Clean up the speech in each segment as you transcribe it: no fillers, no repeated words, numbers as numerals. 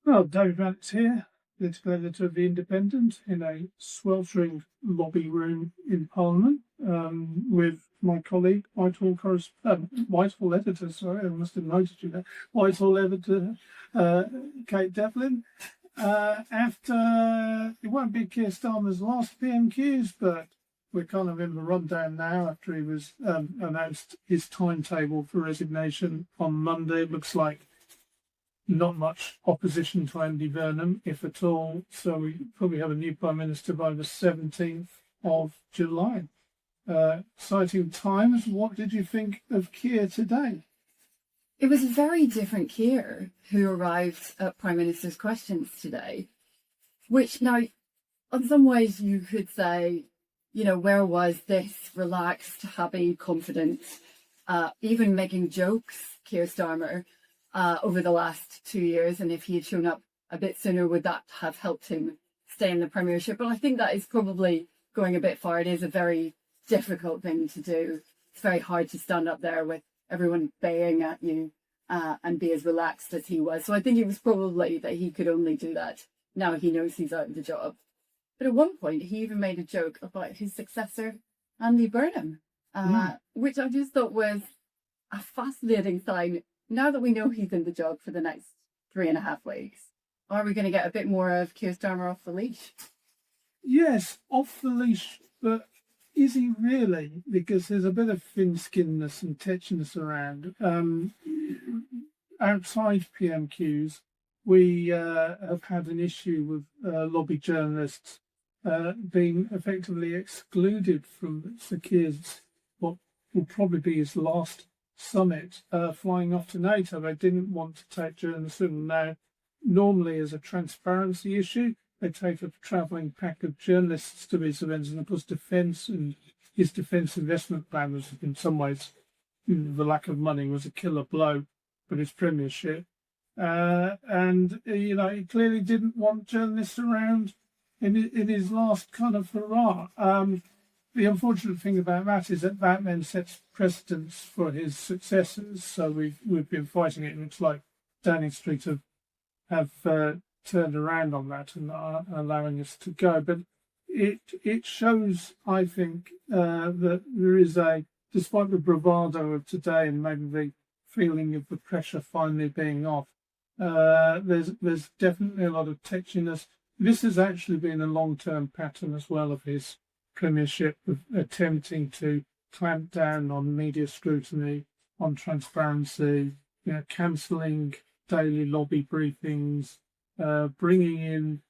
Well, David Vance here, political editor of The Independent, in a sweltering lobby room in Parliament, with my colleague, Whitehall editor, sorry, I must have noticed you there, Whitehall editor, Kate Devlin. After, it won't be Keir Starmer's last PMQs, but we're kind of in the rundown now after he was announced his timetable for resignation on Monday. It looks like not much opposition to Andy Burnham, if at all. So we probably have a new Prime Minister by the 17th of July. Exciting times. What did you think of Keir today? It was a very different Keir who arrived at Prime Minister's questions today, which now, in some ways you could say, you know, where was this relaxed, happy, confident, even making jokes, Keir Starmer, over the last 2 years, and if he had shown up a bit sooner, would that have helped him stay in the Premiership? But I think that is probably going a bit far. It is a very difficult thing to do. It's very hard to stand up there with everyone baying at you and be as relaxed as he was. So I think it was probably that he could only do that now he knows he's out of the job. But at one point, he even made a joke about his successor, Andy Burnham, which I just thought was a fascinating sign. Now that we know he's in the job for the next 3.5 weeks, are we going to get a bit more of Keir Starmer off the leash? Yes, off the leash, but is he really? Because there's a bit of thin-skinnedness and tetchiness around. Outside PMQs, we have had an issue with lobby journalists being effectively excluded from Sir Keir's, what will probably be his last summit, flying off to NATO. They didn't want to take journalists in. Now, normally as a transparency issue, they take a travelling pack of journalists to these events, and of course defence and his defence investment plan was in some ways, the lack of money was a killer blow for his premiership. And, you know, he clearly didn't want journalists around in his last kind of hurrah. The unfortunate thing about that is that then sets precedents for his successors. So we've been fighting it. It looks like Downing Street have turned around on that and are allowing us to go. But it shows, I think, that there is despite the bravado of today and maybe the feeling of the pressure finally being off, there's definitely a lot of tetchiness. This has actually been a long-term pattern as well of his premiership, of attempting to clamp down on media scrutiny, on transparency, you know, cancelling daily lobby briefings, bringing in,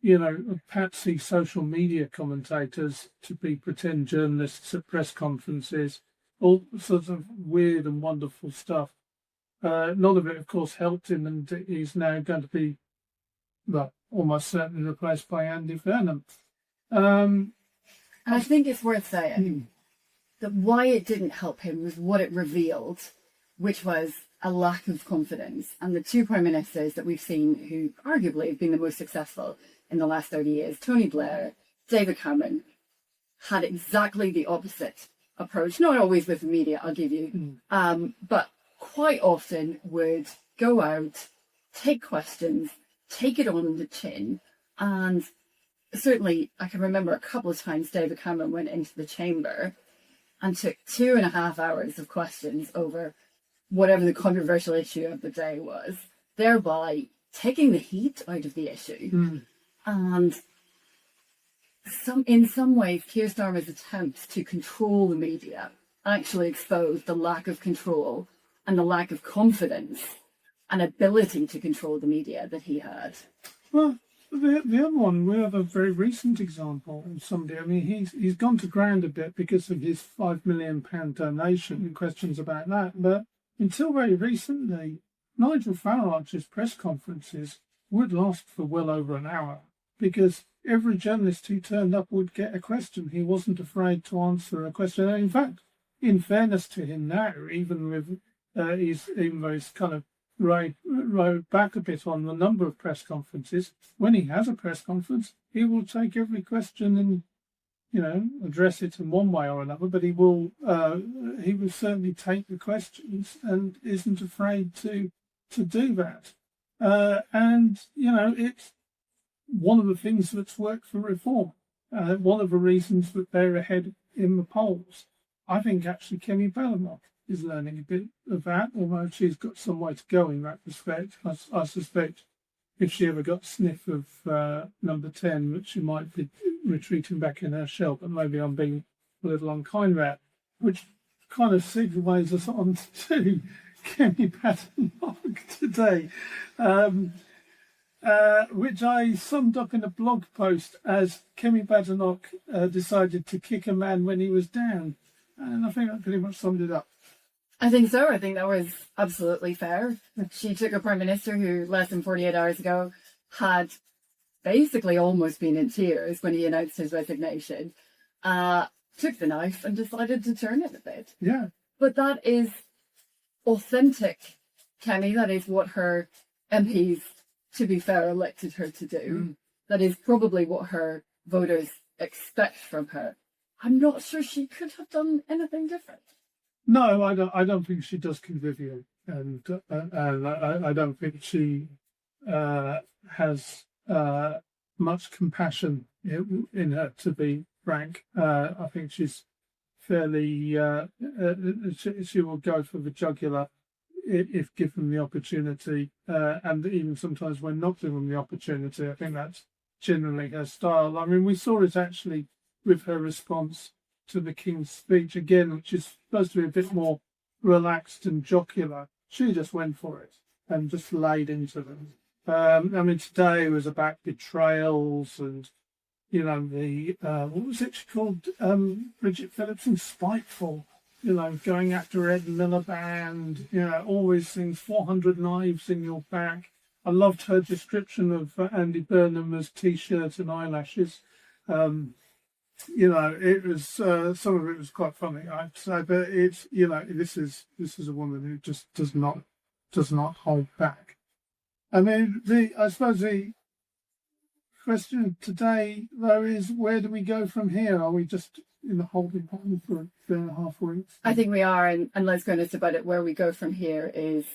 you know, patsy social media commentators to be pretend journalists at press conferences, all sorts of weird and wonderful stuff. None of it, of course, helped him, and he's now going to be, well, almost certainly replaced by Andy Burnham. And I think it's worth saying that why it didn't help him was what it revealed, which was a lack of confidence. And the two prime ministers that we've seen who arguably have been the most successful in the last 30 years, Tony Blair, David Cameron, had exactly the opposite approach. Not always with the media, I'll give you, but quite often would go out, take questions, take it on the chin, and certainly I can remember a couple of times David Cameron went into the chamber and took 2.5 hours of questions over whatever the controversial issue of the day was, thereby taking the heat out of the issue. And in some ways, Keir Starmer's attempts to control the media actually exposed the lack of control and the lack of confidence and ability to control the media that he had. Well, the other one, we have a very recent example of somebody. I mean, he's gone to ground a bit because of his £5 million donation and questions about that. But until very recently, Nigel Farage's press conferences would last for well over an hour because every journalist who turned up would get a question. He wasn't afraid to answer a question. And in fact, in fairness to him now, even with though he's kind of rode back a bit on the number of press conferences, when he has a press conference, he will take every question and, you know, address it in one way or another, but he will certainly take the questions and isn't afraid to do that. And, it's one of the things that's worked for reform. One of the reasons that they're ahead in the polls. I think actually Kemi Badenoch is learning a bit of that, although she's got some way to go in that respect. I suspect if she ever got sniff of number 10, that she might be retreating back in her shell, but maybe I'm being a little unkind there, which kind of segues us on to Kemi Badenoch today. Which I summed up in a blog post as Kemi Badenoch decided to kick a man when he was down. And I think that pretty much summed it up. I think so. I think that was absolutely fair. She took a prime minister who less than 48 hours ago had basically almost been in tears when he announced his resignation, took the knife and decided to turn it a bit. Yeah. But that is authentic, Kemi. That is what her MPs, to be fair, elected her to do. That is probably what her voters expect from her. I'm not sure she could have done anything different. No, I don't think she does convivial, and I don't think she has much compassion in her, to be frank. I think she's fairly. She will go for the jugular if given the opportunity, and even sometimes when not given the opportunity. I think that's generally her style. I mean, we saw it actually with her response to the King's speech again, which is supposed to be a bit more relaxed and jocular. She just went for it and just laid into them. I mean, today was about betrayals and, the, what was it she called? Bridget Phillipson, spiteful, going after Ed Miliband, all these things, 400 knives in your back. I loved her description of Andy Burnham as T-shirt and eyelashes. It was some of it was quite funny, I'd say, but it's this is a woman who just does not hold back. I mean, I suppose the question today though is, where do we go from here? Are we just in the holding pattern for 3.5 weeks? I think we are, and let's be honest about it. Where we go from here is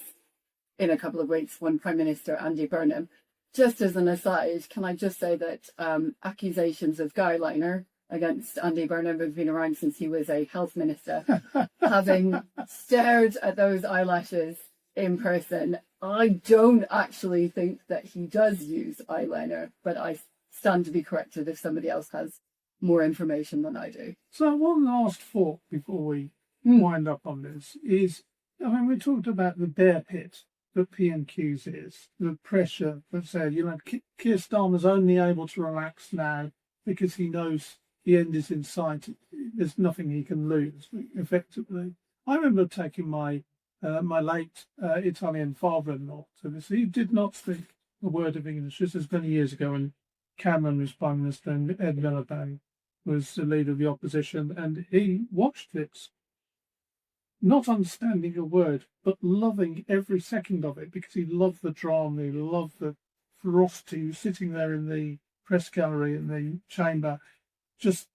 in a couple of weeks when Prime Minister Andy Burnham. Just as an aside, can I just say that accusations of guyliner against Andy Burnham have been around since he was a health minister. Having stared at those eyelashes in person, I don't actually think that he does use eyeliner, but I stand to be corrected if somebody else has more information than I do. So one last thought before we wind up on this is, I mean, we talked about the bear pit that P&Q's is, the pressure that said, Keir Starmer's only able to relax now because he knows the end is in sight. There's nothing he can lose, effectively. I remember taking my late Italian father-in-law to this. He did not speak a word of English. This is many years ago when Cameron was Prime Minister and Ed Miliband was the leader of the opposition, and he watched this, not understanding a word, but loving every second of it because he loved the drama, he loved the ferocity. He was sitting there in the press gallery in the chamber, just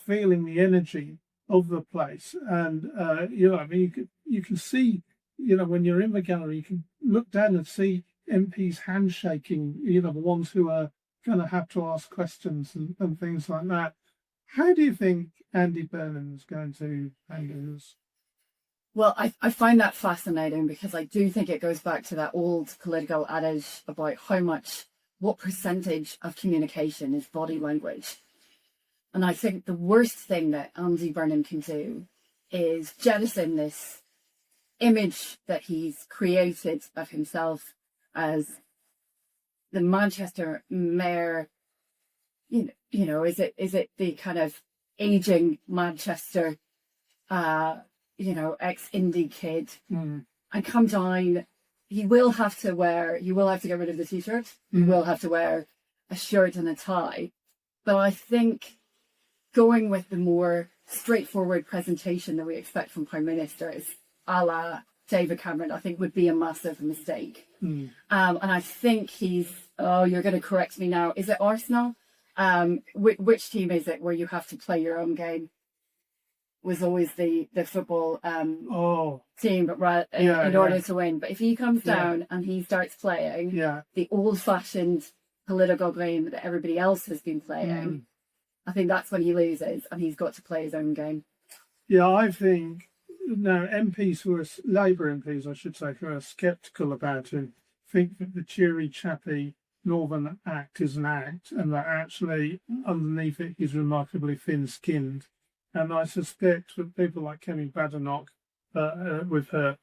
feeling the energy of the place. And, I mean, you can see, when you're in the gallery, you can look down and see MPs handshaking, the ones who are going to have to ask questions and things like that. How do you think Andy Burnham is going to handle this? Well, I find that fascinating because I do think it goes back to that old political adage about what percentage of communication is body language. And I think the worst thing that Andy Burnham can do is jettison this image that he's created of himself as the Manchester mayor. Is it the kind of aging Manchester, ex-indie kid, and come down? You will have to get rid of the T-shirt. You will have to wear a shirt and a tie. But I think going with the more straightforward presentation that we expect from Prime Ministers, a la David Cameron, I think would be a massive mistake. And I think you're going to correct me now. Is it Arsenal? Which team is it where you have to play your own game? was always the football Oh, team, but Yeah, in yeah. order to win. But if he comes Yeah. down and he starts playing yeah. the old-fashioned political game that everybody else has been playing, I think that's when he loses, and he's got to play his own game. Yeah, I think now MPs who are Labour MPs, I should say, who are sceptical about him, think that the cheery, chappy Northern act is an act, and that actually underneath it he's remarkably thin-skinned. And I suspect that people like Kemi Badenoch, with her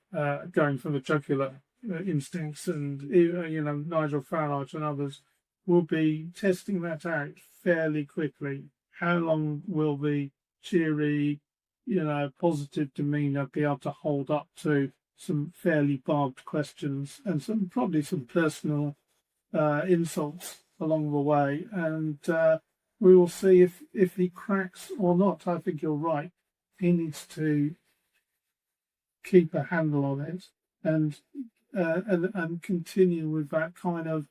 going for the jugular instincts, and Nigel Farage and others, will be testing that out fairly quickly. How long will the cheery, positive demeanour be able to hold up to some fairly barbed questions and probably some personal insults along the way? And we will see if he cracks or not. I think you're right. He needs to keep a handle on it and continue with that kind of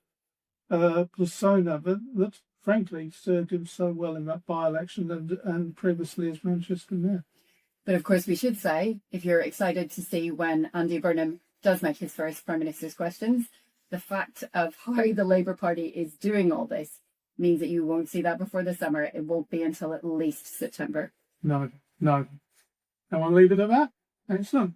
persona that frankly served him so well in that by-election and previously as Manchester Mayor. But of course, we should say, if you're excited to see when Andy Burnham does make his first Prime Minister's questions, the fact of how the Labour Party is doing all this means that you won't see that before the summer. It won't be until at least September. No. And we'll leave it at that. Excellent.